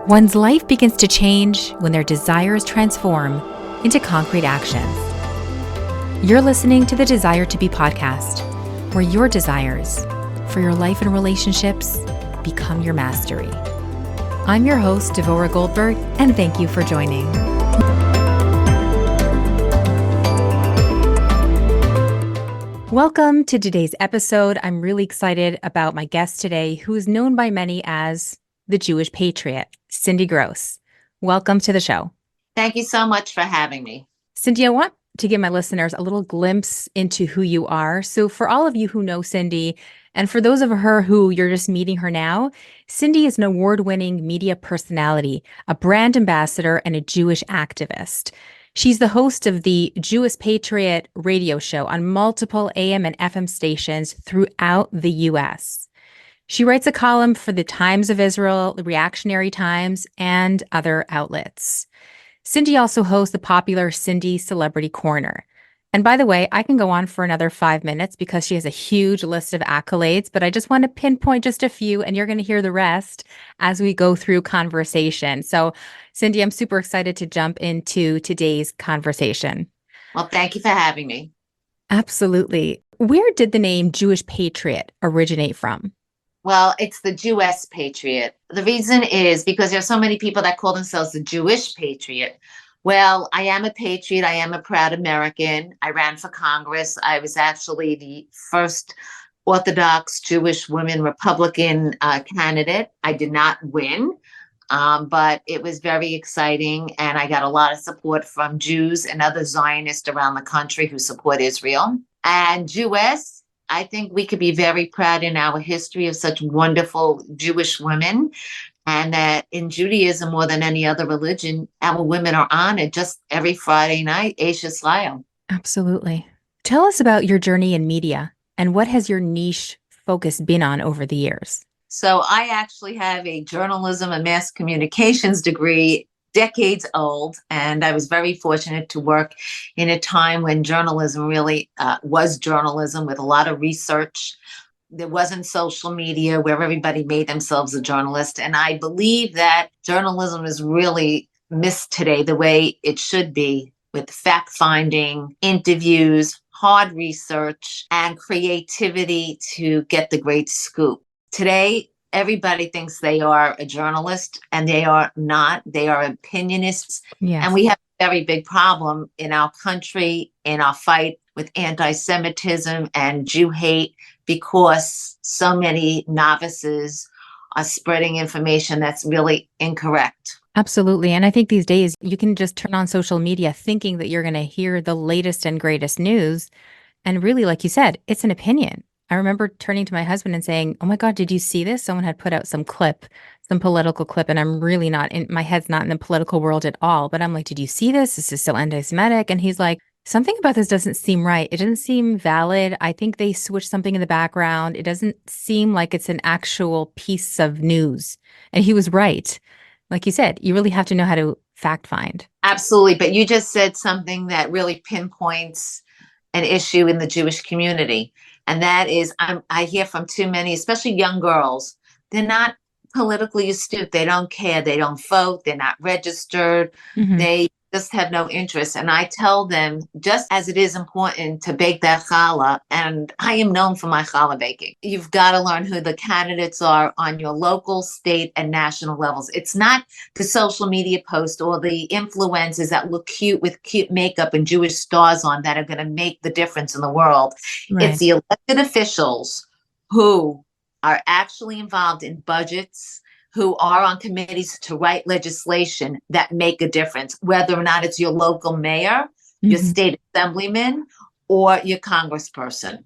One's life begins to change when their desires transform into concrete actions. You're listening to the Desire to Be podcast, where your desires for your life and relationships become your mastery. I'm your host, Devora Goldberg, and thank you for joining. Welcome to today's episode. I'm really excited about my guest today, who is known by many as the Jewess Patriot, Cindy Grosz. Welcome to the show. Thank you so much for having me. Cindy, I want to give my listeners a little glimpse into who you are. So for all of you who know Cindy, and for those of her who you're just meeting her now, Cindy is an award-winning media personality, a brand ambassador, and a Jewish activist. She's the host of the Jewess Patriot radio show on multiple AM and FM stations throughout the U.S. She writes a column for the Times of Israel, the Reactionary Times, and other outlets. Cindy also hosts the popular Cindy Celebrity Corner. And by the way, I can go on for another 5 minutes because she has a huge list of accolades, but I just want to pinpoint just a few, and you're going to hear the rest as we go through conversation. So, Cindy, I'm super excited to jump into today's conversation. Well, thank you for having me. Absolutely. Where did the name Jewess Patriot originate from? Well, it's the Jewess Patriot. The reason is because there's so many people that call themselves the Jewish Patriot. Well, I am a patriot. I am a proud American. I ran for Congress. I was actually the first Orthodox Jewish woman Republican candidate. I did not win, but it was very exciting. And I got a lot of support from Jews and other Zionists around the country who support Israel. And Jewess, I think we could be very proud in our history of such wonderful Jewish women, and that in Judaism, more than any other religion, our women are honored just every Friday night, Ashes Lyle. Absolutely. Tell us about your journey in media and what has your niche focus been on over the years? So I actually have a journalism and mass communications degree, decades old, and I was very fortunate to work in a time when journalism really was journalism with a lot of research. There wasn't social media where everybody made themselves a journalist, and I believe that journalism is really missed today the way it should be, with fact-finding, interviews, hard research, and creativity to get the great scoop. Today, everybody thinks they are a journalist, and they are not. They are opinionists. Yes. And we have a very big problem in our country, in our fight with anti-Semitism and Jew hate, because so many novices are spreading information that's really incorrect. Absolutely. And I think these days you can just turn on social media thinking that you're going to hear the latest and greatest news. And really, like you said, it's an opinion. I remember turning to my husband and saying, "Oh my God, did you see this? Someone had put out some political clip, and I'm really not my head's not in the political world at all. But I'm like, did you see this? This is so anti-Semitic." And he's like, "Something about this doesn't seem right. It doesn't seem valid. I think they switched something in the background. It doesn't seem like it's an actual piece of news." And he was right. Like you said, you really have to know how to fact find. Absolutely. But you just said something that really pinpoints an issue in the Jewish community. And that is, I hear from too many, especially young girls, they're not politically astute. They don't care. They don't vote. They're not registered. Mm-hmm. They just have no interest. And I tell them, just as it is important to bake that challah, and I am known for my challah baking, you've got to learn who the candidates are on your local, state, and national levels. It's not the social media post or the influencers that look cute with cute makeup and Jewish stars on that are going to make the difference in the world. Right. It's the elected officials who are actually involved in budgets, who are on committees to write legislation that make a difference, whether or not it's your local mayor, your state assemblyman, or your congressperson.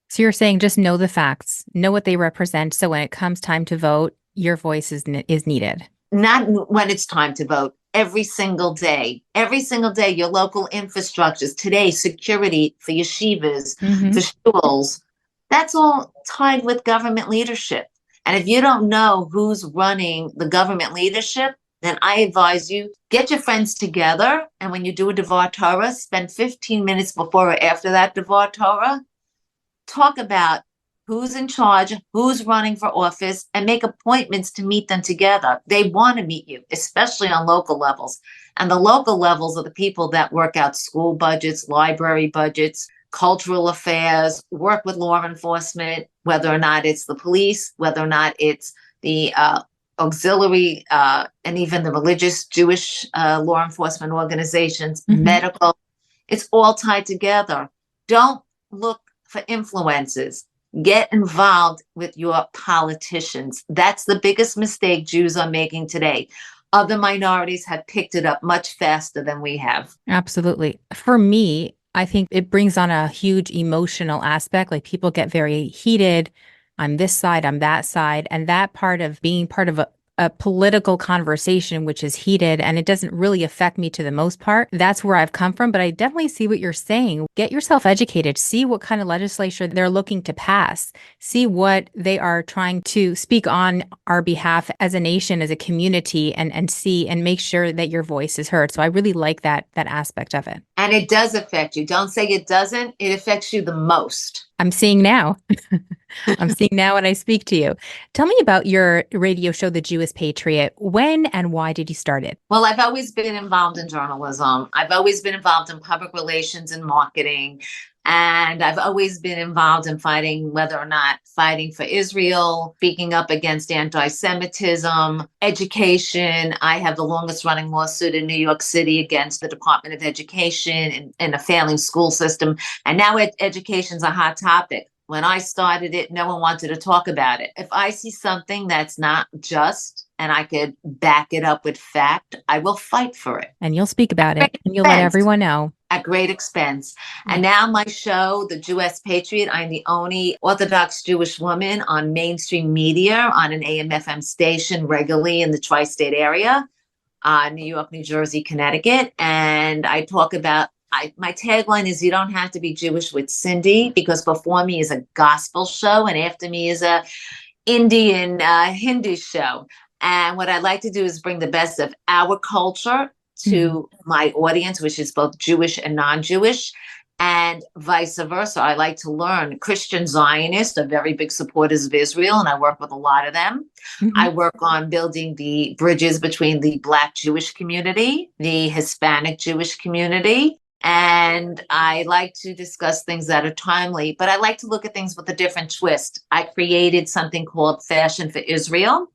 So you're saying just know the facts, know what they represent. So when it comes time to vote, your voice is needed. Not when it's time to vote. Every single day, your local infrastructures, today, security for yeshivas, for schools, that's all tied with government leadership. And if you don't know who's running the government leadership, then I advise you, get your friends together. And when you do a Devar Torah, spend 15 minutes before or after that Devar Torah. Talk about who's in charge, who's running for office, and make appointments to meet them together. They want to meet you, especially on local levels. And the local levels are the people that work out school budgets, library budgets, cultural affairs, work with law enforcement, whether or not it's the police, whether or not it's the auxiliary and even the religious Jewish law enforcement organizations, medical. It's all tied together. Don't look for influences. Get involved with your politicians. That's the biggest mistake Jews are making today. Other minorities have picked it up much faster than we have. Absolutely. For me, I think it brings on a huge emotional aspect. Like people get very heated. I'm this side, I'm that side. And that part of being part of a political conversation, which is heated and it doesn't really affect me to the most part. That's where I've come from. But I definitely see what you're saying. Get yourself educated. See what kind of legislation they're looking to pass. See what they are trying to speak on our behalf as a nation, as a community, and see and make sure that your voice is heard. So I really like that aspect of it. And it does affect you. Don't say it doesn't. It affects you the most. I'm seeing now. I'm seeing now when I speak to you. Tell me about your radio show, The Jewess Patriot. When and why did you start it? Well, I've always been involved in journalism. I've always been involved in public relations and marketing. And I've always been involved in fighting, whether or not fighting for Israel, speaking up against anti-Semitism, education. I have the longest running lawsuit in New York City against the Department of Education and a failing school system. And now education's a hot topic. When I started it, no one wanted to talk about it. If I see something that's not just and I could back it up with fact, I will fight for it. And you'll speak about it and you'll let everyone know. At great expense. And now my show, The Jewess Patriot, I'm the only Orthodox Jewish woman on mainstream media on an AM/FM station regularly in the tri-state area, New York, New Jersey, Connecticut. And I talk about, my tagline is you don't have to be Jewish with Cindy, because before me is a gospel show and after me is a Indian Hindu show. And what I like to do is bring the best of our culture to my audience, which is both Jewish and non-Jewish, and vice versa. I like to learn. Christian Zionists are very big supporters of Israel, and I work with a lot of them. I work on building the bridges between the Black Jewish community, the Hispanic Jewish community, and I like to discuss things that are timely, but I like to look at things with a different twist. I created something called Fashion for Israel,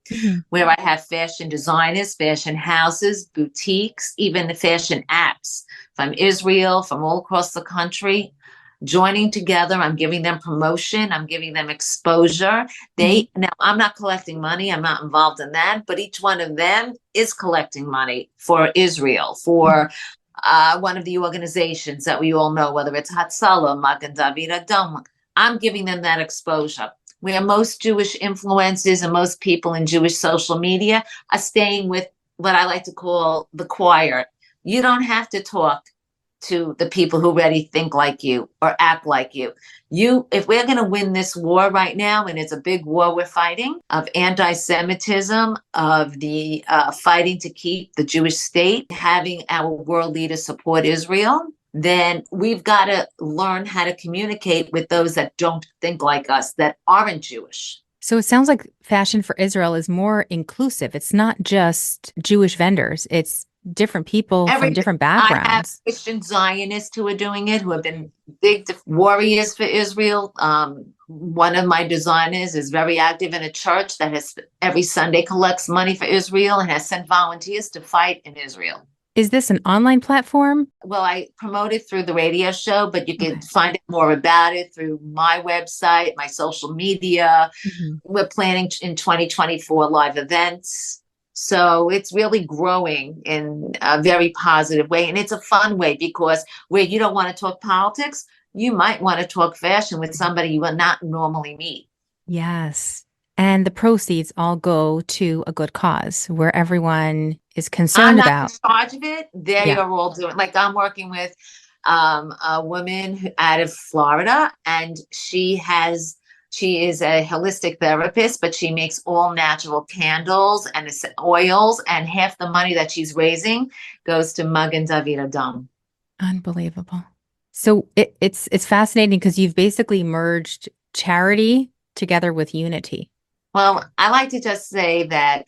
where I have fashion designers, fashion houses, boutiques, even the fashion apps from Israel, from all across the country, joining together. I'm giving them promotion. I'm giving them exposure. Now I'm not collecting money. I'm not involved in that, but each one of them is collecting money for Israel, for one of the organizations that we all know, whether it's Hatzalah, Magen David Adom. I'm giving them that exposure. Where most Jewish influencers and most people in Jewish social media are staying with what I like to call the choir. You don't have to talk to the people who already think like you or act like you. If we're going to win this war right now, and it's a big war we're fighting of anti-Semitism, of the fighting to keep the Jewish state, having our world leaders support Israel, then we've got to learn how to communicate with those that don't think like us, that aren't Jewish. So it sounds like Fashion for Israel is more inclusive. It's not just Jewish vendors. It's different people from different backgrounds. I have Christian Zionists who are doing it, who have been big warriors for Israel. One of my designers is very active in a church that has every Sunday collects money for Israel and has sent volunteers to fight in Israel. Is this an online platform? Well, I promote it through the radio show, but you can find out more about it through my website, my social media. We're planning in 2024 live events. So it's really growing in a very positive way. And it's a fun way, because where you don't want to talk politics, you might want to talk fashion with somebody you will not normally meet. Yes. And the proceeds all go to a good cause where everyone is concerned about. I'm not in charge of it. They are all doing, like I'm working with a woman out of Florida, and she is a holistic therapist, but she makes all natural candles and oils, and half the money that she's raising goes to Magen David Adom. Unbelievable. So it's fascinating because you've basically merged charity together with unity? Well, I like to just say that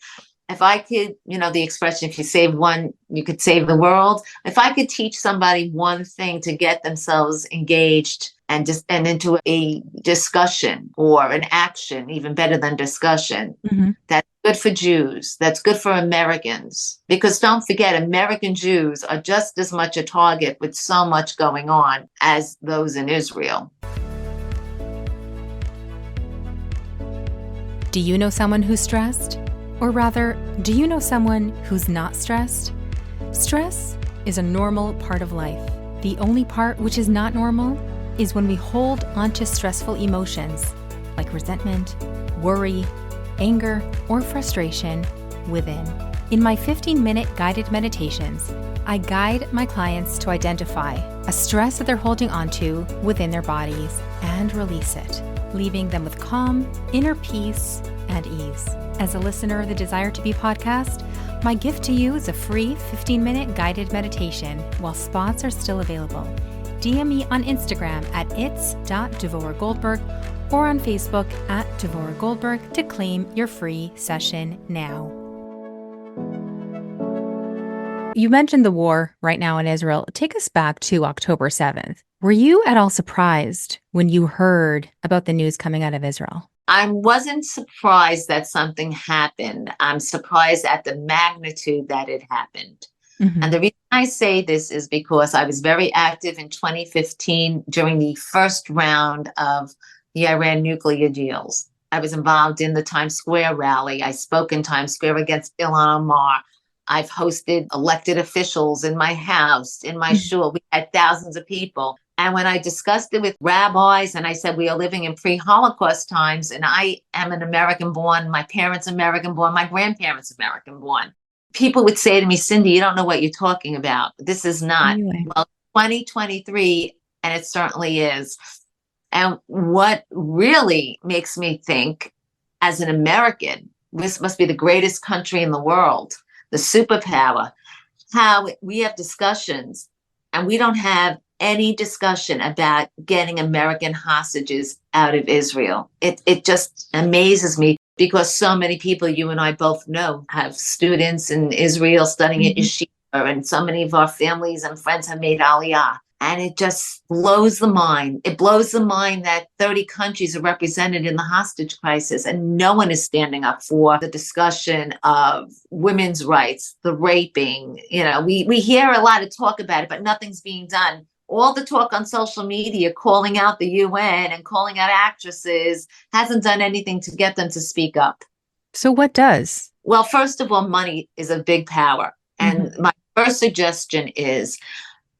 if I could, the expression, if you save one, you could save the world. If I could teach somebody one thing to get themselves engaged and into a discussion or an action, even better than discussion, Hmm. that's good for Jews, that's good for Americans. Because don't forget, American Jews are just as much a target with so much going on as those in Israel. Do you know someone who's stressed? Or rather, do you know someone who's not stressed? Stress is a normal part of life. The only part which is not normal is when we hold onto stressful emotions like resentment, worry, anger, or frustration within. In my 15-minute guided meditations, I guide my clients to identify a stress that they're holding onto within their bodies and release it, leaving them with calm, inner peace, and ease. As a listener of the Desire to Be podcast, my gift to you is a free 15-minute guided meditation while spots are still available. DM me on Instagram at its.devorahgoldberg or on Facebook at Devorah Goldberg to claim your free session now. You mentioned the war right now in Israel. Take us back to October 7th. Were you at all surprised when you heard about the news coming out of Israel? I wasn't surprised that something happened. I'm surprised at the magnitude that it happened. Mm-hmm. And the reason I say this is because I was very active in 2015 during the first round of the Iran nuclear deals. I was involved in the Times Square rally. I spoke in Times Square against Ilhan Omar. I've hosted elected officials in my house, in my shul. We had thousands of people. And when I discussed it with rabbis and I said, we are living in pre-Holocaust times and I am an American born, my parents American born, my grandparents American born. People would say to me, Cindy, you don't know what you're talking about. This is not. Anyway. Well, 2023, and it certainly is. And what really makes me think, as an American, this must be the greatest country in the world, the superpower, how we have discussions and we don't have any discussion about getting American hostages out of Israel. It just amazes me because so many people you and I both know have students in Israel studying at yeshiva, and so many of our families and friends have made aliyah. And it just blows the mind. It blows the mind that 30 countries are represented in the hostage crisis and no one is standing up for the discussion of women's rights, the raping. We hear a lot of talk about it, but nothing's being done. All the talk on social media, calling out the UN and calling out actresses, hasn't done anything to get them to speak up. So what does? Well, first of all, money is a big power. And my first suggestion is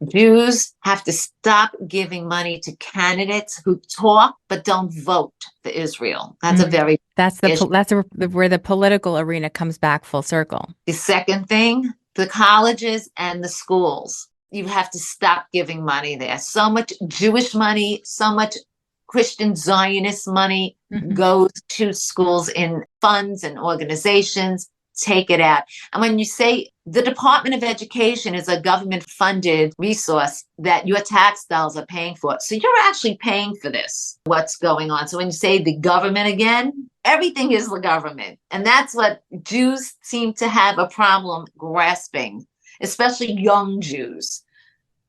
Jews have to stop giving money to candidates who talk but don't vote for Israel. That's a very where the political arena comes back full circle. The second thing, the colleges and the schools. You have to stop giving money there. So much Jewish money, so much Christian Zionist money goes to schools in funds and organizations. Take it out. And when you say the Department of Education is a government-funded resource that your tax dollars are paying for, so you're actually paying for this, what's going on. So when you say the government again, everything is the government. And that's what Jews seem to have a problem grasping, especially young Jews.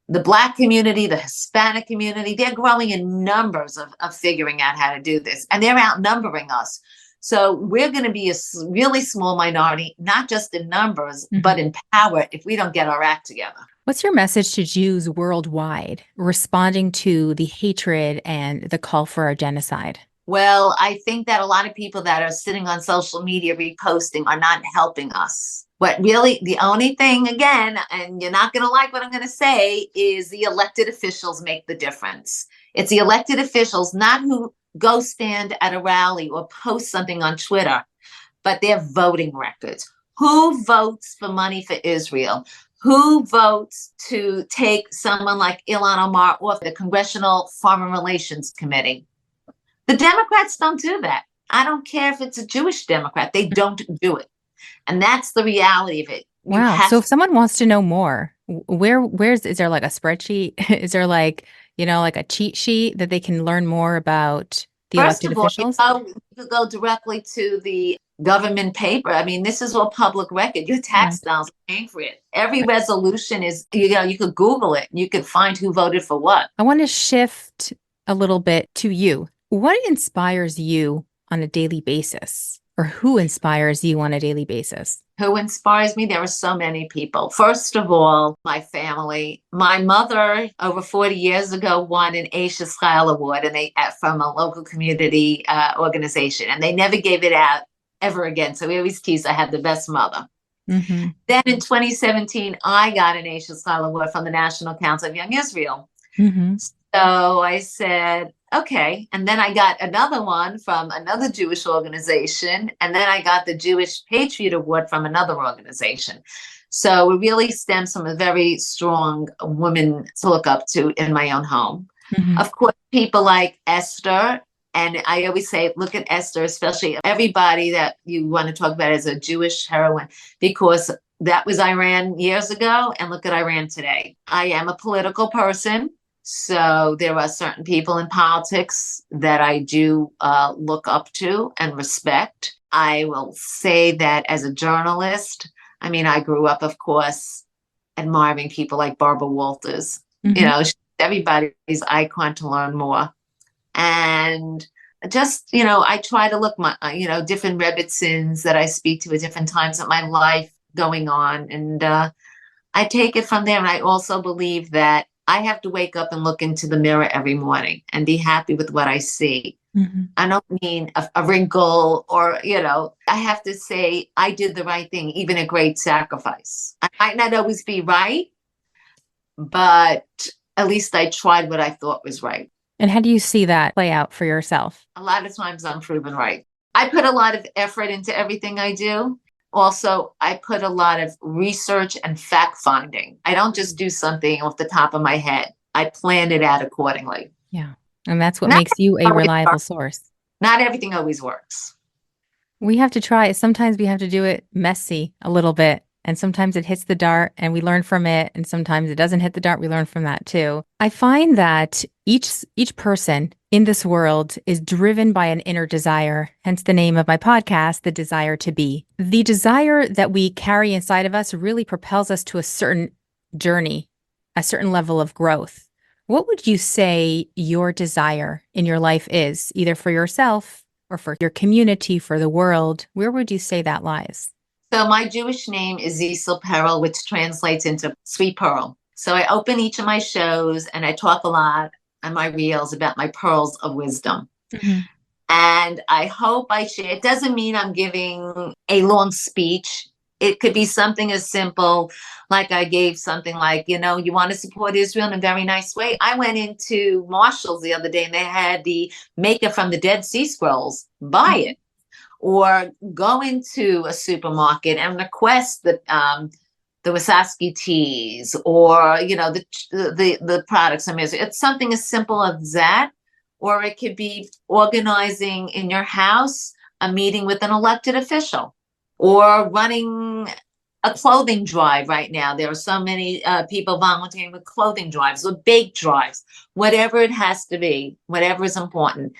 The Black community, the Hispanic community, they're growing in numbers of figuring out how to do this. And they're outnumbering us. So we're going to be a really small minority, not just in numbers, but in power if we don't get our act together. What's your message to Jews worldwide responding to the hatred and the call for a genocide? Well, I think that a lot of people that are sitting on social media reposting are not helping us. But really, the only thing, again, and you're not going to like what I'm going to say, is the elected officials make the difference. It's the elected officials, not who go stand at a rally or post something on Twitter, but their voting records. Who votes for money for Israel? Who votes to take someone like Ilhan Omar off the Congressional Foreign Relations Committee? The Democrats don't do that. I don't care if it's a Jewish Democrat. They don't do it. And that's the reality of it. Wow. So if someone wants to know more, is there like a spreadsheet? Is there like a cheat sheet that they can learn more about the First elected of all, officials? you could go directly to the government paper. I mean, this is all public record. Your tax Right. dollars are paying for it. Every resolution is, you could Google it. You could find who voted for what. I want to shift a little bit to you. What inspires you on a daily basis? Or who inspires you on a daily basis? Who inspires me? There are so many people. First of all, my family. My mother, over 40 years ago, won an Asia Style Award, and from a local community organization, and they never gave it out ever again. So we always tease I had the best mother. Mm-hmm. Then in 2017, I got an Asia Style Award from the National Council of Young Israel. Mm-hmm. So I said, okay. And then I got another one from another Jewish organization. And then I got the Jewess Patriot Award from another organization. So it really stems from a very strong woman to look up to in my own home. Mm-hmm. Of course, people like Esther. And I always say, look at Esther, especially everybody that you want to talk about as a Jewish heroine, because that was Iran years ago. And look at Iran today. I am a political person. So there are certain people in politics that I do look up to and respect. I will say that as a journalist, I mean, I grew up, of course, admiring people like Barbara Walters. Mm-hmm. You know, she's everybody's icon to learn more. And just, I try to look different Rebbitzins that I speak to at different times of my life going on. And I take it from there. And I also believe that I have to wake up and look into the mirror every morning and be happy with what I see. Mm-hmm. I don't mean a wrinkle or, I have to say I did the right thing, even a great sacrifice. I might not always be right, but at least I tried what I thought was right. And how do you see that play out for yourself? A lot of times I'm proven right. I put a lot of effort into everything I do. Also, I put a lot of research and fact finding. I don't just do something off the top of my head. I plan it out accordingly. Yeah. And that's what Not makes you a reliable source. Not everything always works. We have to try it. Sometimes we have to do it messy a little bit. And sometimes it hits the dart and we learn from it. And sometimes it doesn't hit the dart. We learn from that too. I find that each person in this world is driven by an inner desire, hence the name of my podcast, The Desire to Be. The desire that we carry inside of us really propels us to a certain journey, a certain level of growth. What would you say your desire in your life is, either for yourself or for your community, for the world? Where would you say that lies? So my Jewish name is Jewess Patriot, which translates into sweet pearl. So I open each of my shows and I talk a lot on my reels about my pearls of wisdom. Mm-hmm. And I hope I share. It doesn't mean I'm giving a long speech. It could be something as simple like I gave something like, you want to support Israel in a very nice way. I went into Marshall's the other day and they had the makeup from the Dead Sea Scrolls. Buy it. Or go into a supermarket and request the Wasaski teas or, the products. I mean, it's something as simple as that. Or it could be organizing in your house a meeting with an elected official or running a clothing drive right now. There are so many people volunteering with clothing drives or bake drives, whatever it has to be, whatever is important.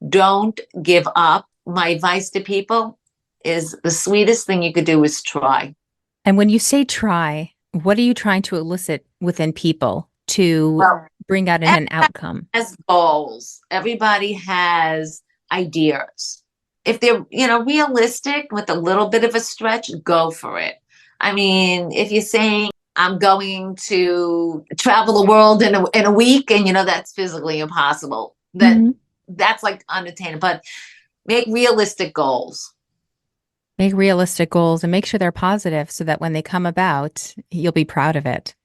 Don't give up. My advice to people is the sweetest thing you could do is try. And when you say try, what are you trying to elicit within people to bring out an outcome? Has goals. Everybody has ideas. If they're, realistic with a little bit of a stretch, go for it. I mean, if you're saying I'm going to travel the world in a week and, that's physically impossible, that's like unattainable. But make realistic goals. Make realistic goals and make sure they're positive so that when they come about, you'll be proud of it.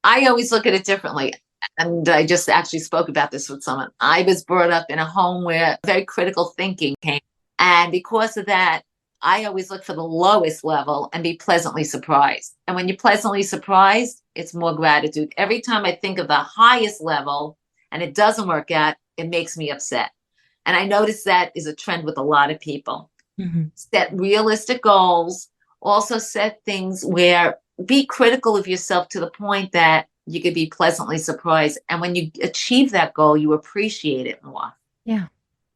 I always look at it differently. And I just actually spoke about this with someone. I was brought up in a home where very critical thinking came. And because of that, I always look for the lowest level and be pleasantly surprised. And when you're pleasantly surprised, it's more gratitude. Every time I think of the highest level and it doesn't work out, it makes me upset. And I notice that is a trend with a lot of people. Mm-hmm. Set realistic goals. Also set things where be critical of yourself to the point that you could be pleasantly surprised. And when you achieve that goal, you appreciate it more. Yeah.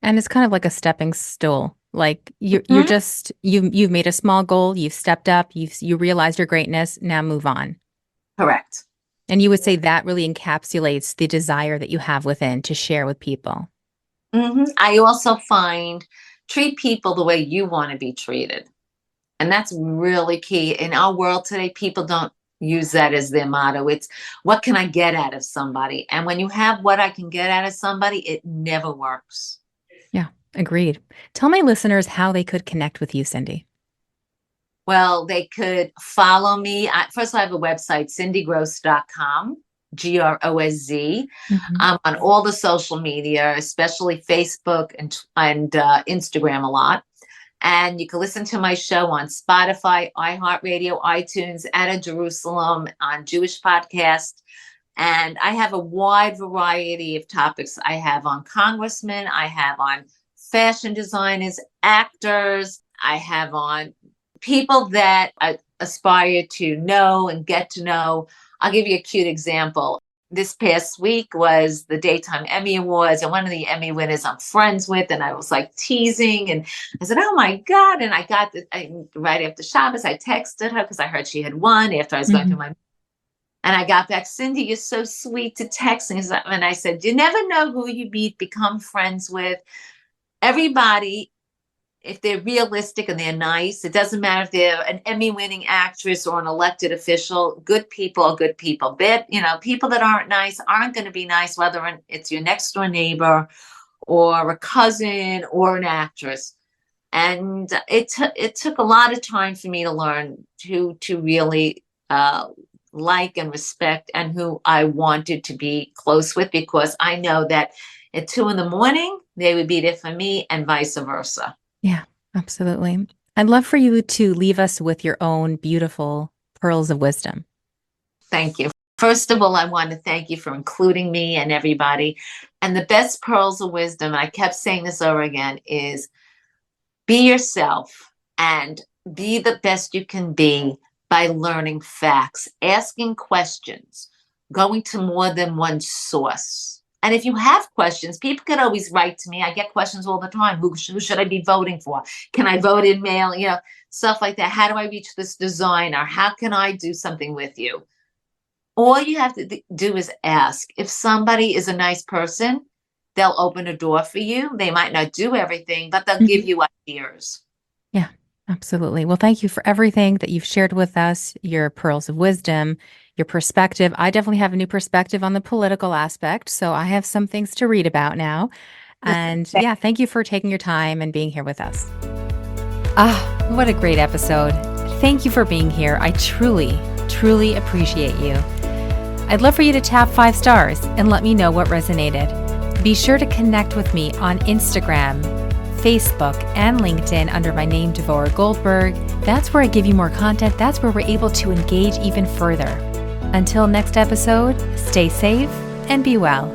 And it's kind of like a stepping stool. Like you're Mhm. just you've made a small goal, you've stepped up, you realized your greatness, now move on. Correct. And you would say that really encapsulates the desire that you have within to share with people. I also find treat people the way you want to be treated. And that's really key. In our world today, people don't use that as their motto. It's what can I get out of somebody? And when you have what I can get out of somebody, it never works. Yeah, agreed. Tell my listeners how they could connect with you, Cindy. Well, they could follow me. First, I have a website, cindygrosz.com, Grosz. Mhm. I'm on all the social media, especially Facebook and Instagram a lot. And you can listen to my show on Spotify, iHeartRadio, iTunes, Anna Jerusalem, on Jewess Podcast. And I have a wide variety of topics. I have on congressmen, I have on fashion designers, actors, I have on people that I aspire to know and get to know. I'll give you a cute example. This past week was the Daytime Emmy Awards, and one of the Emmy winners I'm friends with, and I was like teasing, and I said, "Oh my God!" And right after Shabbos, I texted her because I heard she had won after I was going through Mhm. my, and I got back, Cindy, you're so sweet to text, and I said, "You never know who you become friends with. Everybody, if they're realistic and they're nice, it doesn't matter if they're an Emmy winning actress or an elected official. Good people are good people. Bad, people that aren't nice aren't going to be nice, whether it's your next door neighbor or a cousin or an actress." And it took a lot of time for me to learn to really like and respect and who I wanted to be close with, because I know that at 2 in the morning they would be there for me and vice versa. Yeah, absolutely. I'd love for you to leave us with your own beautiful pearls of wisdom. Thank you. First of all, I want to thank you for including me and everybody. And the best pearls of wisdom, I kept saying this over again, is be yourself and be the best you can be by learning facts, asking questions, going to more than one source. And if you have questions, people can always write to me. I get questions all the time. Who should I be voting for? Can I vote in mail? Stuff like that. How do I reach this designer? How can I do something with you? All you have to do is ask. If somebody is a nice person, they'll open a door for you. They might not do everything, but they'll give Mhm. you ideas. Yeah, absolutely. Well, thank you for everything that you've shared with us, your pearls of wisdom, your perspective. I definitely have a new perspective on the political aspect, so I have some things to read about now. And yeah, thank you for taking your time and being here with us. Ah, what a great episode. Thank you for being here. I truly, truly appreciate you. I'd love for you to tap 5 stars and let me know what resonated. Be sure to connect with me on Instagram, Facebook, and LinkedIn under my name, Devorah Goldberg. That's where I give you more content. That's where we're able to engage even further. Until next episode, stay safe and be well.